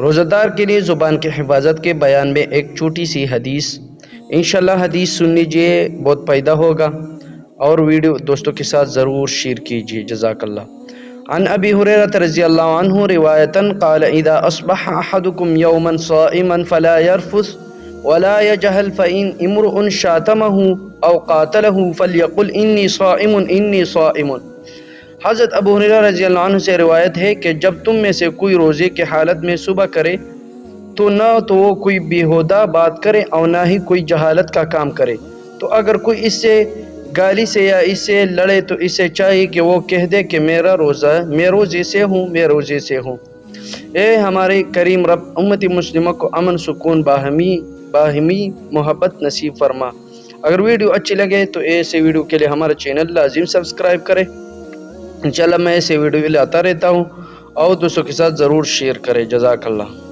روزہ دار کے لیے زبان کی حفاظت کے بیان میں ایک چھوٹی سی حدیث، انشاءاللہ حدیث سن لیجئے، بہت فائدہ ہوگا، اور ویڈیو دوستوں کے ساتھ ضرور شیئر کیجئے، جزاک اللہ۔ عن ابی ہریرہ رضی اللہ عنہ روایتاً قال اذا اصبح احدكم يوما صائما فلا يرفث ولا يجهل فإن امرؤ شاتمه او قاتله فليقل انی صائم انی صائم۔ حضرت ابو ہریرہ رضی اللہ عنہ سے روایت ہے کہ جب تم میں سے کوئی روزے کی حالت میں صبح کرے تو نہ تو وہ کوئی بیہودہ بات کرے اور نہ ہی کوئی جہالت کا کام کرے، تو اگر کوئی اس سے گالی سے یا اس سے لڑے تو اسے چاہیے کہ وہ کہہ دے کہ میں روزے سے ہوں۔ اے ہمارے کریم رب، امت مسلمہ کو امن، سکون، باہمی محبت نصیب فرما۔ اگر ویڈیو اچھی لگے تو ایسے ویڈیو کے لیے ہمارا چینل لازم سبسکرائب کرے، انشاءاللہ میں ایسے ویڈیو لاتا رہتا ہوں، اور دوستوں کے ساتھ ضرور شیئر کریں، جزاک اللہ۔